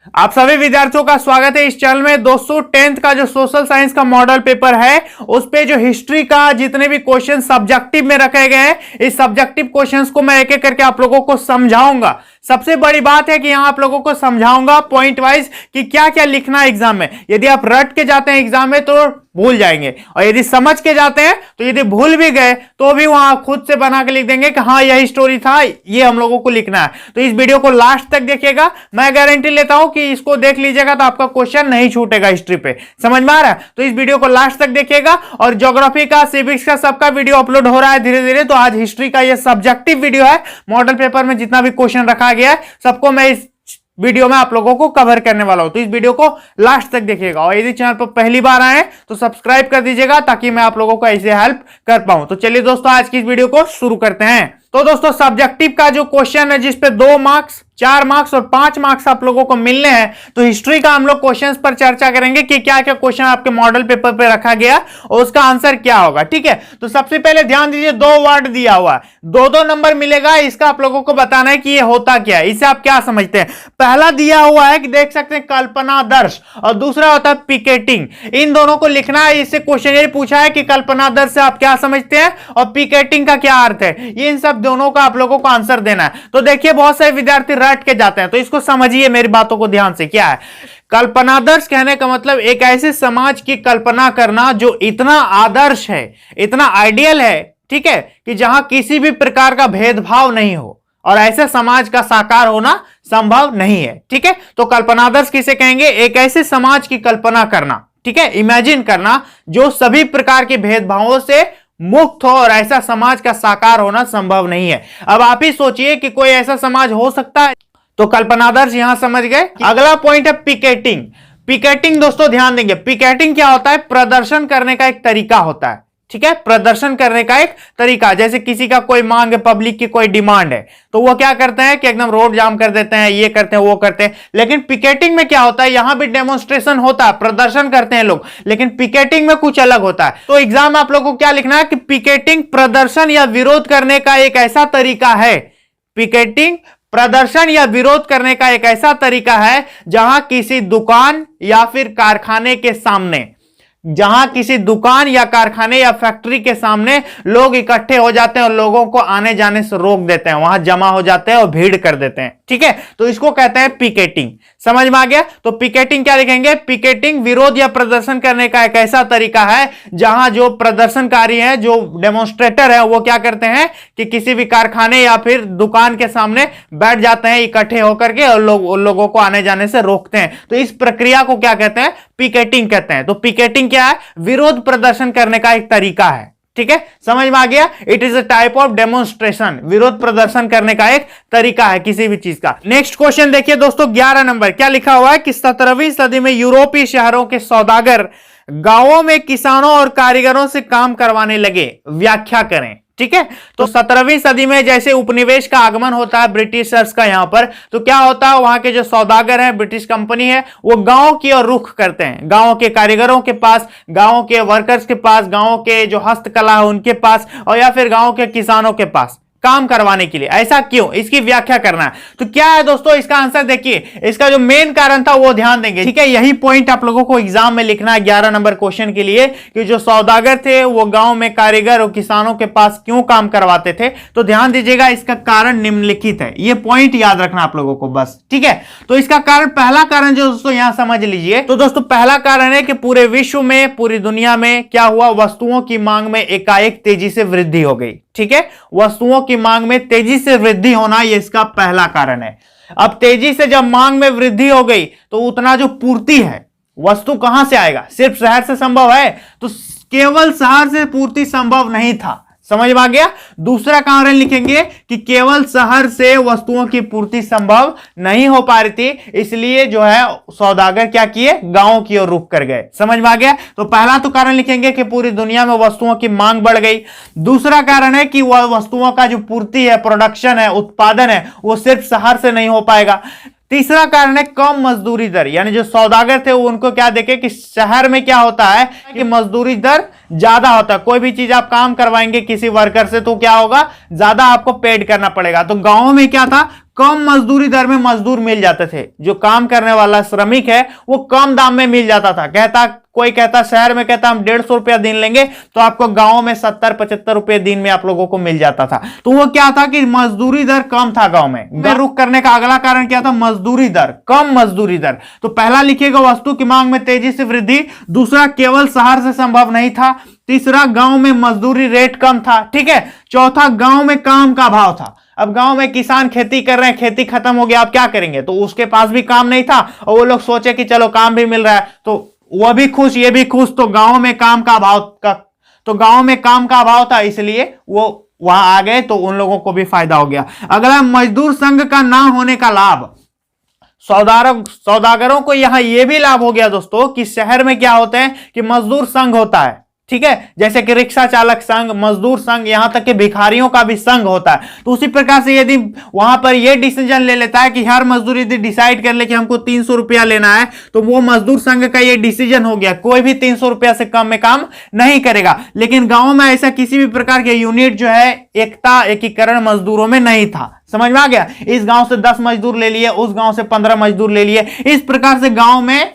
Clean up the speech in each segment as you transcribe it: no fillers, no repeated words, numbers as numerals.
आप सभी विद्यार्थियों का स्वागत है इस चैनल में। दोस्तों 10th का जो सोशल साइंस का मॉडल पेपर है उस पे जो हिस्ट्री का जितने भी क्वेश्चन सब्जेक्टिव में रखे गए हैं, इस सब्जेक्टिव क्वेश्चंस को मैं एक एक करके आप लोगों को समझाऊंगा। सबसे बड़ी बात है कि यहां आप लोगों को समझाऊंगा पॉइंट वाइज कि क्या क्या लिखना है एग्जाम में। यदि आप रट के जाते हैं एग्जाम में तो भूल जाएंगे, और यदि समझ के जाते हैं तो यदि भूल भी गए तो भी वहां खुद से बना के लिख देंगे कि हाँ यही स्टोरी था, ये हम लोगों को लिखना है। तो इस वीडियो को लास्ट तक देखिएगा, मैं गारंटी लेता हूं कि इसको देख लीजिएगा तो आपका क्वेश्चन नहीं छूटेगा हिस्ट्री पे। समझ में आ रहा है? तो इस वीडियो को लास्ट तक देखिएगा। और ज्योग्राफी का, सिविक्स का सबका वीडियो अपलोड हो रहा है धीरे धीरे। तो आज हिस्ट्री का ये सब्जेक्टिव वीडियो है, मॉडल पेपर में जितना भी क्वेश्चन रखा गया है सबको मैं इस वीडियो में आप लोगों को कवर करने वाला हूं। तो इस वीडियो को लास्ट तक देखिएगा, और यदि चैनल पर पहली बार आए हैं तो सब्सक्राइब कर दीजिएगा ताकि मैं आप लोगों को ऐसे हेल्प कर पाऊं। तो चलिए दोस्तों आज की इस वीडियो को शुरू करते हैं। तो दोस्तों सब्जेक्टिव का जो क्वेश्चन है जिसपे 2 मार्क्स, 4 मार्क्स और 5 मार्क्स आप लोगों को मिलने हैं, तो हिस्ट्री का हम लोग क्वेश्चंस पर चर्चा करेंगे कि क्या क्या क्वेश्चन आपके मॉडल पेपर पे रखा गया और उसका आंसर क्या होगा। ठीक है, तो सबसे पहले ध्यान दीजिए, 2 वर्ड दिया हुआ है, 2-2 नंबर मिलेगा। इसका आप लोगों को बताना है कि ये होता क्या है, इसे आप क्या समझते हैं। पहला दिया हुआ है कि देख सकते हैं कल्पनादर्श, और दूसरा होता है पिकेटिंग। इन दोनों को लिखना है। इससे क्वेश्चन ये पूछा है कि कल्पनादर्श से आप क्या समझते हैं और पिकेटिंग का क्या अर्थ है। ये इन सब दोनों का आप लोगों को आंसर देना है। तो देखिए बहुत सारे विद्यार्थी रट के जाते हैं, तो इसको समझिए मेरी बातों को ध्यान से। क्या है कल्पनादर्श? कहने का मतलब एक ऐसे समाज की कल्पना करना जो इतना आदर्श है, इतना आइडियल है, ठीक है, कि जहां किसी भी प्रकार का भेदभाव नहीं हो, और ऐसे समाज का साकार होना संभव नहीं है। ठीक है, तो कल्पनादर्श किसे कहेंगे? एक ऐसे समाज की कल्पना करना, ठीक है, इमेजिन करना जो सभी प्रकार के भेदभावों से मुक्त हो, और ऐसा समाज का साकार होना संभव नहीं है। अब आप ही सोचिए कि कोई ऐसा समाज हो सकता है? तो कल्पनादर्श यहां समझ गए। अगला पॉइंट है पिकेटिंग। पिकेटिंग दोस्तों ध्यान देंगे, पिकेटिंग क्या होता है? प्रदर्शन करने का एक तरीका होता है। ठीक है, प्रदर्शन करने का एक तरीका। जैसे किसी का कोई मांग है, पब्लिक की कोई डिमांड है, तो वो क्या करते हैं कि एकदम रोड जाम कर देते हैं, ये करते हैं वो करते हैं। लेकिन पिकेटिंग में क्या होता है? यहां भी डेमोन्स्ट्रेशन होता है, प्रदर्शन करते हैं लोग, लेकिन पिकेटिंग में कुछ अलग होता है। तो एग्जाम में आप लोगों को क्या लिखना है कि पिकेटिंग प्रदर्शन या विरोध करने का एक ऐसा तरीका है। पिकेटिंग प्रदर्शन या विरोध करने का एक ऐसा तरीका है जहां किसी दुकान या फिर कारखाने के सामने, जहां किसी दुकान या कारखाने या फैक्ट्री के सामने लोग इकट्ठे हो जाते हैं और लोगों को आने जाने से रोक देते हैं, वहां जमा हो जाते हैं और भीड़ कर देते हैं। ठीक है, तो इसको कहते हैं पिकेटिंग। समझ में आ गया? तो पिकेटिंग क्या लिखेंगे? पिकेटिंग विरोध या प्रदर्शन करने का एक ऐसा तरीका है जहां जो प्रदर्शनकारी हैं, जो डेमोन्स्ट्रेटर है, वो क्या करते हैं कि किसी भी कारखाने या फिर दुकान के सामने बैठ जाते हैं इकट्ठे होकर के, और लोगों को आने जाने से रोकते हैं। तो इस प्रक्रिया को क्या कहते हैं? पिकेटिंग कहते हैं। तो पिकेटिंग क्या है? विरोध प्रदर्शन करने का एक तरीका है। ठीक है, समझ में आ गया? It is a type of demonstration. विरोध प्रदर्शन करने का एक तरीका है किसी भी चीज का। नेक्स्ट क्वेश्चन देखिए दोस्तों, 11 नंबर। क्या लिखा हुआ है कि 17वीं सदी में यूरोपीय शहरों के सौदागर गांवों में किसानों और कारीगरों से काम करवाने लगे। व्याख्या करें। ठीक है, तो 17वीं सदी में जैसे उपनिवेश का आगमन होता है ब्रिटिशर्स का यहां पर, तो क्या होता है, वहां के जो सौदागर हैं, ब्रिटिश कंपनी है, वो गांव की ओर रुख करते हैं। गांव के कारीगरों के पास, गांव के वर्कर्स के पास, गांव के जो हस्तकला है उनके पास, और या फिर गांव के किसानों के पास काम करवाने के लिए। ऐसा क्यों? इसकी व्याख्या करना है। तो क्या है दोस्तों इसका आंसर? देखिए इसका जो मेन कारण था वो ध्यान देंगे। ठीक है, यही पॉइंट आप लोगों को एग्जाम में लिखना है 11 नंबर क्वेश्चन के लिए, कि जो सौदागर थे वो गांव में कारीगर और किसानों के पास क्यों काम करवाते थे। तो ध्यान दीजिएगा, इसका कारण निम्नलिखित है। ये पॉइंट याद रखना आप लोगों को बस। ठीक है, तो इसका कारण, पहला कारण जो दोस्तों यहां समझ लीजिए, तो दोस्तों पहला कारण है कि पूरे विश्व में, पूरी दुनिया में क्या हुआ? वस्तुओं की मांग में एकाएक तेजी से वृद्धि हो गई। ठीक है, वस्तुओं की मांग में तेजी से वृद्धि होना, यह इसका पहला कारण है। अब तेजी से जब मांग में वृद्धि हो गई तो उतना जो पूर्ति है, वस्तु कहां से आएगा? सिर्फ शहर से संभव है? तो केवल शहर से पूर्ति संभव नहीं था। समझ में आ गया? दूसरा कारण लिखेंगे कि केवल शहर से वस्तुओं की पूर्ति संभव नहीं हो पा रही थी, इसलिए जो है सौदागर क्या किए? गांव की ओर रुख कर गए। समझ में आ गया? तो पहला तो कारण लिखेंगे कि पूरी दुनिया में वस्तुओं की मांग बढ़ गई। दूसरा कारण है कि वह वस्तुओं का जो पूर्ति है, प्रोडक्शन है, उत्पादन है, वो सिर्फ शहर से नहीं हो पाएगा। तीसरा कारण है कम मजदूरी दर, यानी जो सौदागर थे वो उनको क्या देखे कि शहर में क्या होता है कि मजदूरी दर ज्यादा होता है। कोई भी चीज आप काम करवाएंगे किसी वर्कर से तो क्या होगा? ज्यादा आपको पेड करना पड़ेगा। तो गांव में क्या था? कम मजदूरी दर में मजदूर मिल जाते थे। जो काम करने वाला श्रमिक है वो कम दाम में मिल जाता था। कोई कहता शहर में कहता हम 150 रुपया दिन लेंगे, तो आपको गांव में 70-75 रुपए दिन में आप लोगों को मिल जाता था। तो वो क्या था कि मजदूरी दर कम था गांव में। रुक करने का अगला कारण क्या था? मजदूरी दर, कम मजदूरी दर। तो पहला लिखिएगा वस्तु की मांग में तेजी से वृद्धि, दूसरा केवल शहर से संभव नहीं था, तीसरा गांव में मजदूरी रेट कम था, ठीक है, चौथा गांव में काम का अभाव था। अब गांव में किसान खेती कर रहे हैं, खेती खत्म हो गया, आप क्या करेंगे? तो उसके पास भी काम नहीं था और वो लोग सोचे कि चलो काम भी मिल रहा है, तो वह भी खुश ये भी खुश, तो गांव में काम का अभाव था, इसलिए वो वहां आ गए, तो उन लोगों को भी फायदा हो गया। अगला, मजदूर संघ का ना होने का लाभ। सौदागरों को यहां यह भी लाभ हो गया दोस्तों कि शहर में क्या होते हैं कि मजदूर संघ होता है, ठीक है, जैसे कि रिक्शा चालक संघ, मजदूर संघ, यहां तक कि भिखारियों का भी संघ होता है। तो उसी प्रकार से यदि वहां पर यह डिसीजन ले लेता है कि हर मजदूर यदि डिसाइड कर ले कि हमको 300 रुपया लेना है, तो वो मजदूर संघ का यह डिसीजन हो गया, कोई भी 300 रुपया से कम में काम नहीं करेगा। लेकिन गांव में ऐसा किसी भी प्रकार के यूनिट जो है एकीकरण मजदूरों में नहीं था। समझ में आ गया? इस गांव से 10 मजदूर ले लिए, उस गांव से 15 मजदूर ले लिए, इस प्रकार से गांव में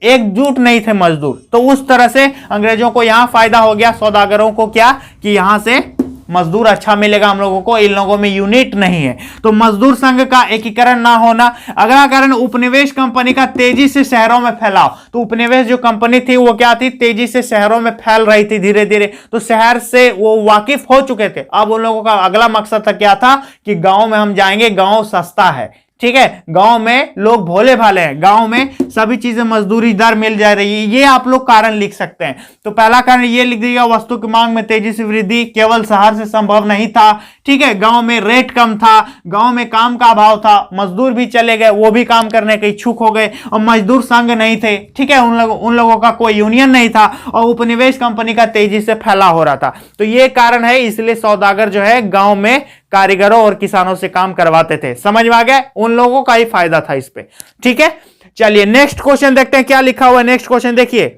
एकजुट नहीं थे मजदूर। तो उस तरह से अंग्रेजों को यहां फायदा हो गया, सौदागरों को क्या कि यहां से मजदूर अच्छा मिलेगा हम लोगों को, इन लोगों में यूनिट नहीं है। तो मजदूर संघ का एकीकरण ना होना। अगला कारण, उपनिवेश कंपनी का तेजी से शहरों में फैलाव। तो उपनिवेश जो कंपनी थी वो क्या थी? तेजी से शहरों में फैल रही थी धीरे धीरे, तो शहर से वो वाकिफ हो चुके थे। अब उन लोगों का अगला मकसद था क्या था कि गांव में हम जाएंगे, गांव सस्ता है, ठीक है, गांव में लोग भोले भाले हैं, गांव में सभी चीजें मजदूरी दर मिल जा रही है। ये आप लोग कारण लिख सकते हैं। तो पहला कारण ये लिख दिया, वस्तु की मांग में तेजी से वृद्धि केवल शहर से संभव नहीं था, ठीक है, गांव में रेट कम था, गांव में काम का अभाव था, मजदूर भी चले गए, वो भी काम करने के इच्छुक हो गए, और मजदूर संघ नहीं थे, ठीक है, उन लोगों का कोई यूनियन नहीं था, और उपनिवेश कंपनी का तेजी से फैलाव हो रहा था। तो ये कारण है, इसलिए सौदागर जो है गांव में कारीगरों और किसानों से काम करवाते थे। समझ में आ गया? उन लोगों का ही फायदा था इस पे, ठीक है। चलिए नेक्स्ट क्वेश्चन देखते हैं क्या लिखा हुआ है। नेक्स्ट क्वेश्चन देखिए,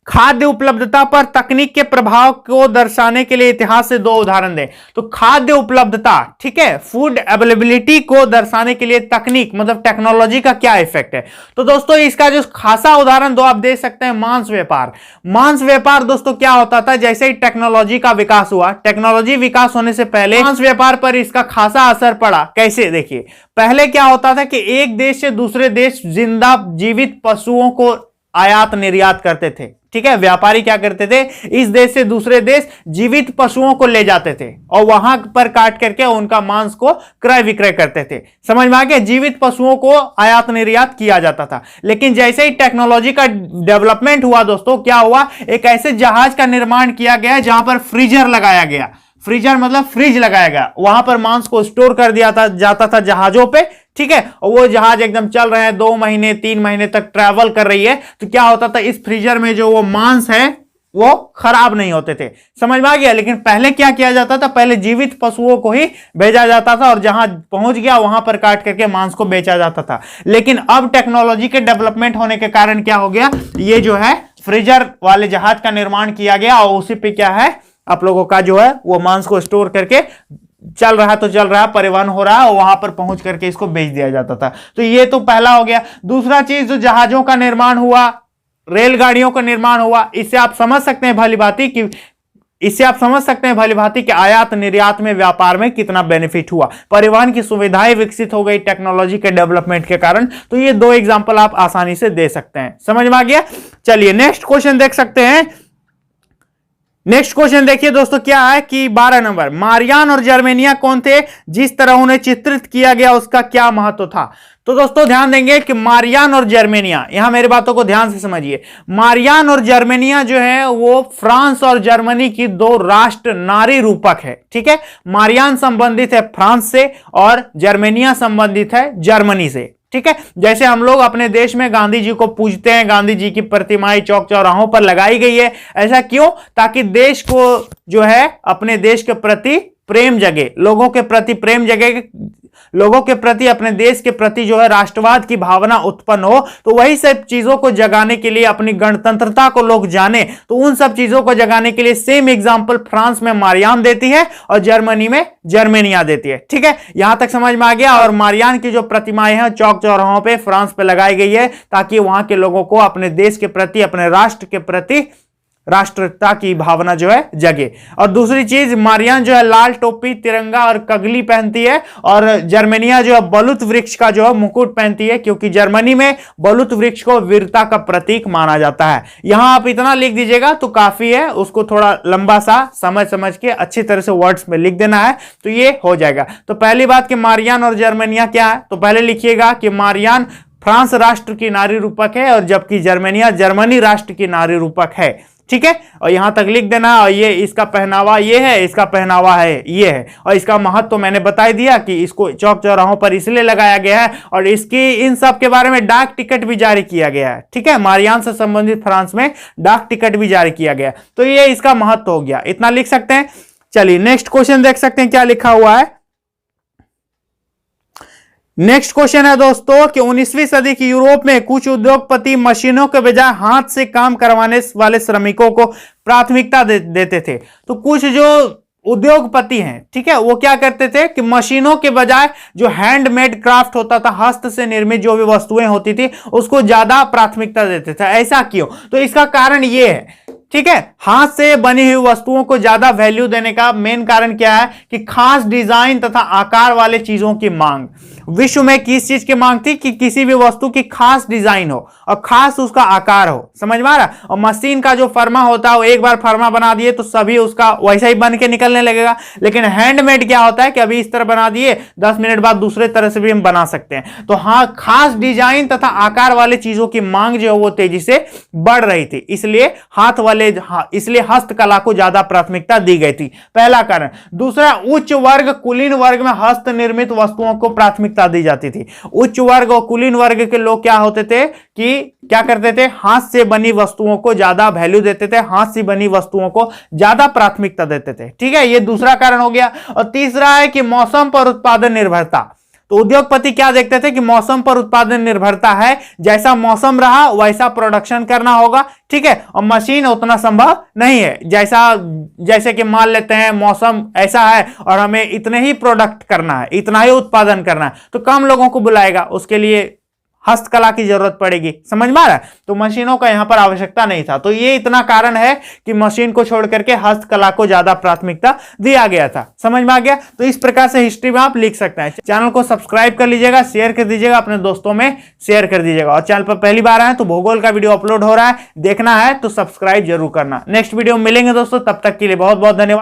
खाद्य उपलब्धता पर तकनीक के प्रभाव को दर्शाने के लिए इतिहास से 2 उदाहरण दें। तो खाद्य उपलब्धता, ठीक है, फूड अवेलेबिलिटी को दर्शाने के लिए तकनीक मतलब टेक्नोलॉजी का क्या इफेक्ट है। तो दोस्तों इसका जो खासा उदाहरण 2 आप दे सकते हैं, मांस व्यापार। मांस व्यापार दोस्तों क्या होता था, जैसे ही टेक्नोलॉजी का विकास हुआ, टेक्नोलॉजी विकास होने से पहले मांस व्यापार पर इसका खासा असर पड़ा। कैसे? देखिए, पहले क्या होता था कि एक देश से दूसरे देश जिंदा जीवित पशुओं को आयात निर्यात करते थे, ठीक है, व्यापारी क्या करते थे, इस देश से दूसरे देश जीवित पशुओं को ले जाते थे और वहां पर काट करके उनका मांस को क्रय विक्रय करते थे। समझ में आ गया? जीवित पशुओं को आयात निर्यात किया जाता था। लेकिन जैसे ही टेक्नोलॉजी का डेवलपमेंट हुआ दोस्तों, क्या हुआ, एक ऐसे जहाज का निर्माण किया गया जहां पर फ्रीजर लगाया गया। फ्रीजर मतलब फ्रिज लगाया गया, वहां पर मांस को स्टोर कर दिया जाता था जहाजों पे, ठीक है, और वो जहाज एकदम चल रहे हैं, 2 महीने 3 महीने तक ट्रैवल कर रही है, तो क्या होता था, इस फ्रीजर में जो वो मांस है वो खराब नहीं होते थे। समझ में आ गया? लेकिन पहले क्या किया जाता था, पहले जीवित पशुओं को ही भेजा जाता था और जहां पहुंच गया वहां पर काट करके मांस को बेचा जाता था। लेकिन अब टेक्नोलॉजी के डेवलपमेंट होने के कारण क्या हो गया, ये जो है फ्रीजर वाले जहाज का निर्माण किया गया और उसी पे क्या है, आप लोगों का जो है वो मांस को स्टोर करके चल रहा तो चल रहा, परिवहन हो रहा है और वहां पर पहुंच करके इसको बेच दिया जाता था। तो ये तो पहला हो गया। दूसरा चीज, जो जहाजों का निर्माण हुआ, रेलगाड़ियों का निर्माण हुआ, इससे आप समझ सकते हैं भली भांति कि आयात निर्यात में व्यापार में कितना बेनिफिट हुआ। परिवहन की सुविधाएं विकसित हो गई टेक्नोलॉजी के डेवलपमेंट के कारण। तो ये 2 एग्जांपल आप आसानी से दे सकते हैं। समझ में आ गया? चलिए नेक्स्ट क्वेश्चन देख सकते हैं। नेक्स्ट क्वेश्चन देखिए दोस्तों, क्या है कि 12 नंबर, मारियान और जर्मेनिया कौन थे, जिस तरह उन्हें चित्रित किया गया उसका क्या महत्व था। तो दोस्तों ध्यान देंगे कि मारियान और जर्मेनिया, यहां मेरी बातों को ध्यान से समझिए। मारियान और जर्मेनिया जो है वो फ्रांस और जर्मनी की 2 राष्ट्र नारी रूपक है, ठीक है। मारियान संबंधित है फ्रांस से और जर्मेनिया संबंधित है जर्मनी से, ठीक है। जैसे हम लोग अपने देश में गांधी जी को पूजते हैं, गांधी जी की प्रतिमाएं चौक चौराहों पर लगाई गई है, ऐसा क्यों, ताकि देश को जो है अपने देश के प्रति प्रेम जगे, लोगों के प्रति प्रेम जगे, लोगों के प्रति, अपने देश के प्रति जो है राष्ट्रवाद की भावना उत्पन्न हो, तो वही सब चीजों को जगाने के लिए, अपनी गणतंत्रता को लोग जाने, तो उन सब चीजों को जगाने के लिए सेम एग्जांपल फ्रांस में मारियान देती है और जर्मनी में जर्मेनिया देती है। ठीक है, यहां तक समझ में आ गया। और मारियान की जो प्रतिमाएं हैं चौक चौराहों पे फ्रांस पे लगाई गई है ताकि वहां के लोगों को अपने देश के प्रति, अपने राष्ट्र के प्रति राष्ट्रीयता की भावना जो है जगे। और दूसरी चीज, मारियान जो है लाल टोपी, तिरंगा और कगली पहनती है, और जर्मेनिया जो है बलूत वृक्ष का जो है मुकुट पहनती है, क्योंकि जर्मनी में बलूत वृक्ष को वीरता का प्रतीक माना जाता है। यहां आप इतना लिख दीजिएगा तो काफी है, उसको थोड़ा लंबा सा समझ के अच्छी तरह से वर्ड्स में लिख देना है तो ये हो जाएगा। तो पहली बात कि मारियान और जर्मेनिया क्या है, तो पहले लिखिएगा कि मारियान फ्रांस राष्ट्र की नारी रूपक है और जबकि जर्मेनिया जर्मनी राष्ट्र की नारी रूपक है। ठीक है, और यहां तक लिख देना। और ये इसका पहनावा ये है, इसका पहनावा है ये है, और इसका महत्व तो मैंने बता दिया कि इसको चौक चौराहों पर इसलिए लगाया गया है, और इसकी इन सब के बारे में डाक टिकट भी जारी किया गया है। ठीक है, मारियान से संबंधित फ्रांस में डाक टिकट भी जारी किया गया, तो ये इसका महत्व हो गया, इतना लिख सकते हैं। चलिए नेक्स्ट क्वेश्चन देख सकते हैं क्या लिखा हुआ है। नेक्स्ट क्वेश्चन है दोस्तों कि 19वीं सदी की यूरोप में कुछ उद्योगपति मशीनों के बजाय हाथ से काम करवाने वाले श्रमिकों को प्राथमिकता देते थे। तो कुछ जो उद्योगपति हैं, ठीक है, वो क्या करते थे कि मशीनों के बजाय जो हैंडमेड क्राफ्ट होता था, हस्त से निर्मित जो भी वस्तुएं होती थी, उसको ज्यादा प्राथमिकता देते थे। ऐसा क्यों? तो इसका कारण ये है, ठीक है, हाथ से बनी हुई वस्तुओं को ज्यादा वैल्यू देने का मेन कारण क्या है कि खास डिजाइन तथा आकार वाले चीजों की मांग। विश्व में किस चीज की मांग थी कि किसी भी वस्तु की खास डिजाइन हो और खास उसका आकार हो, समझ में आ रहा। और मशीन का जो फर्मा होता है, वो एक बार फर्मा बना दिए तो सभी उसका वैसा ही बन के निकलने लगेगा। लेकिन हैंडमेड क्या होता है कि अभी इस तरह बना दिए, 10 मिनट बाद दूसरे तरह से भी हम बना सकते हैं। तो हाँ, खास डिजाइन तथा आकार वाले चीजों की मांग जो है वो तेजी से बढ़ रही थी, इसलिए हाथ वाले इसलिए हस्तकला को ज्यादा प्राथमिकता दी गई थी, पहला कारण। दूसरा, उच्च वर्ग कुलीन वर्ग में हस्त निर्मित वस्तुओं को प्राथमिकता दी जाती थी। उच्च वर्ग और कुलीन वर्ग के लोग क्या होते थे कि क्या करते थे, हाथ से बनी वस्तुओं को ज्यादा वैल्यू देते थे, हाथ से बनी वस्तुओं को ज्यादा प्राथमिकता देते थे। ठीक है, ये दूसरा कारण हो गया। और तीसरा है कि मौसम पर उत्पादन निर्भरता। तो उद्योगपति क्या देखते थे कि मौसम पर उत्पादन निर्भरता है, जैसा मौसम रहा वैसा प्रोडक्शन करना होगा। ठीक है, और मशीन उतना संभव नहीं है, जैसे कि मान लेते हैं मौसम ऐसा है और हमें इतने ही प्रोडक्ट करना है, इतना ही उत्पादन करना है, तो कम लोगों को बुलाएगा, उसके लिए हस्तकला की जरूरत पड़ेगी, समझ में आ रहा है। तो मशीनों का यहां पर आवश्यकता नहीं था। तो ये इतना कारण है कि मशीन को छोड़ करके हस्तकला को ज्यादा प्राथमिकता दिया गया था, समझ में आ गया। तो इस प्रकार से हिस्ट्री में आप लिख सकते हैं। चैनल को सब्सक्राइब कर लीजिएगा, शेयर कर दीजिएगा, अपने दोस्तों में शेयर कर दीजिएगा। और चैनल पर पहली बार आए तो भूगोल का वीडियो अपलोड हो रहा है, देखना है तो सब्सक्राइब जरूर करना। नेक्स्ट वीडियो में मिलेंगे दोस्तों, तब तक के लिए बहुत बहुत धन्यवाद।